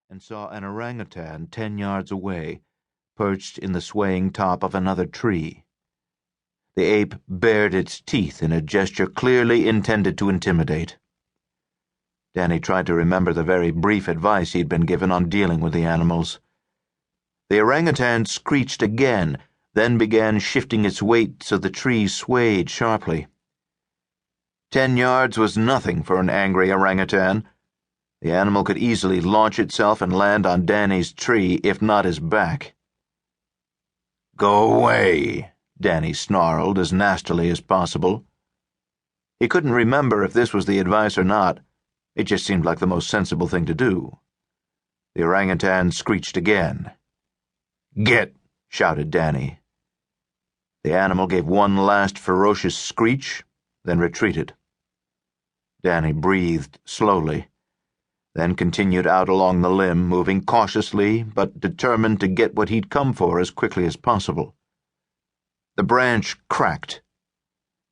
and saw an orangutan 10 yards away, perched in the swaying top of another tree. The ape bared its teeth in a gesture clearly intended to intimidate. Danny tried to remember the very brief advice he'd been given on dealing with the animals. The orangutan screeched again, then began shifting its weight so the tree swayed sharply. 10 yards was nothing for an angry orangutan. The animal could easily launch itself and land on Danny's tree, if not his back. "Go away," Danny snarled as nastily as possible. He couldn't remember if this was the advice or not. It just seemed like the most sensible thing to do. The orangutan screeched again. "Get!" shouted Danny. The animal gave one last ferocious screech, then retreated. Danny breathed slowly, then continued out along the limb, moving cautiously but determined to get what he'd come for as quickly as possible. The branch cracked.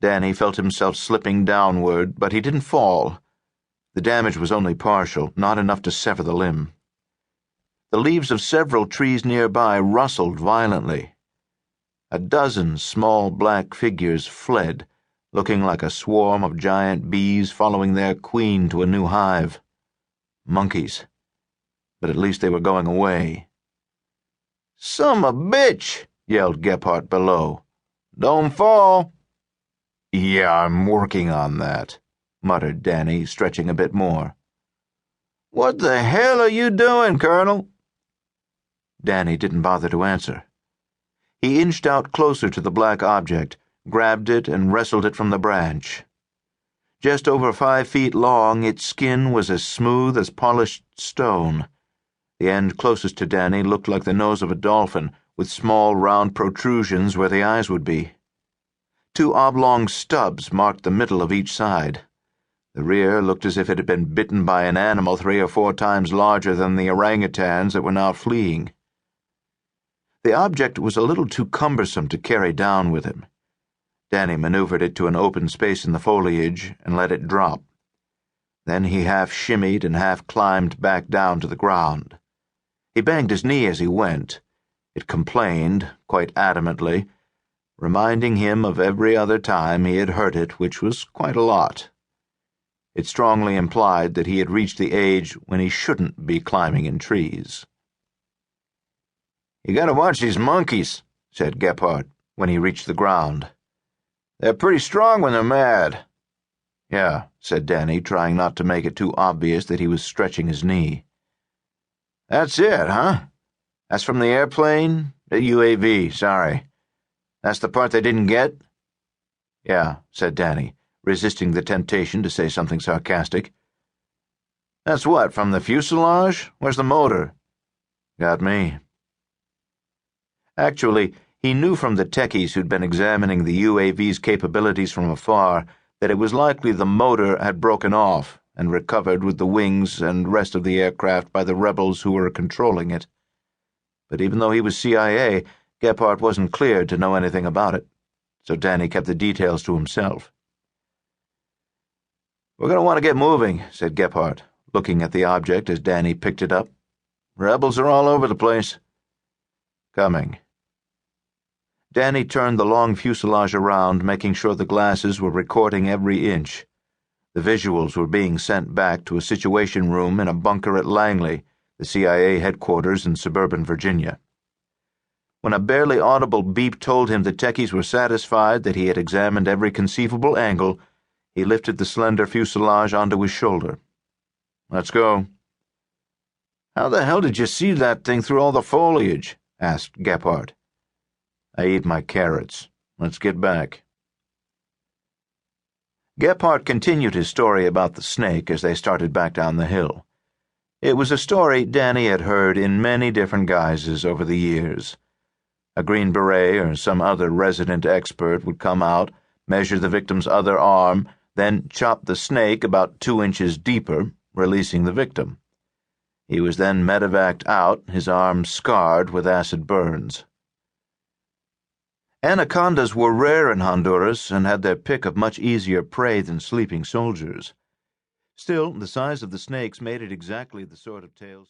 Danny felt himself slipping downward, but he didn't fall. The damage was only partial, not enough to sever the limb. The leaves of several trees nearby rustled violently. A dozen small black figures fled, looking like a swarm of giant bees following their queen to a new hive. Monkeys. But at least they were going away. "Son of a bitch!" yelled Gephardt below. "Don't fall." "Yeah, I'm working on that," muttered Danny, stretching a bit more. "What the hell are you doing, Colonel?" Danny didn't bother to answer. He inched out closer to the black object, grabbed it, and wrestled it from the branch. Just over 5 feet long, its skin was as smooth as polished stone. The end closest to Danny looked like the nose of a dolphin, with small round protrusions where the eyes would be. 2 oblong stubs marked the middle of each side. The rear looked as if it had been bitten by an animal 3 or 4 times larger than the orangutans that were now fleeing. The object was a little too cumbersome to carry down with him. Danny maneuvered it to an open space in the foliage and let it drop. Then he half shimmied and half climbed back down to the ground. He banged his knee as he went. It complained, quite adamantly, reminding him of every other time he had hurt it, which was quite a lot. It strongly implied that he had reached the age when he shouldn't be climbing in trees. "You gotta watch these monkeys," said Gephardt when he reached the ground. "They're pretty strong when they're mad." "Yeah," said Danny, trying not to make it too obvious that he was stretching his knee. "That's it, huh? That's from the airplane? The UAV, sorry. That's the part they didn't get?" "Yeah," said Danny, resisting the temptation to say something sarcastic. "That's what, from the fuselage? Where's the motor?" "Got me." Actually, he knew from the techies who'd been examining the UAV's capabilities from afar that it was likely the motor had broken off and recovered with the wings and rest of the aircraft by the rebels who were controlling it. But even though he was CIA, Gephardt wasn't cleared to know anything about it, so Danny kept the details to himself. "We're going to want to get moving," said Gephardt, looking at the object as Danny picked it up. "Rebels are all over the place." "Coming." Danny turned the long fuselage around, making sure the glasses were recording every inch. The visuals were being sent back to a situation room in a bunker at Langley, the CIA headquarters in suburban Virginia. When a barely audible beep told him the techies were satisfied that he had examined every conceivable angle, he lifted the slender fuselage onto his shoulder. "Let's go." "How the hell did you see that thing through all the foliage?" asked Gephardt. "I eat my carrots. Let's get back." Gephardt continued his story about the snake as they started back down the hill. It was a story Danny had heard in many different guises over the years. A Green Beret or some other resident expert would come out, measure the victim's other arm, then chop the snake about 2 inches deeper, releasing the victim. He was then medevaced out, his arm scarred with acid burns. Anacondas were rare in Honduras and had their pick of much easier prey than sleeping soldiers. Still, the size of the snakes made it exactly the sort of tales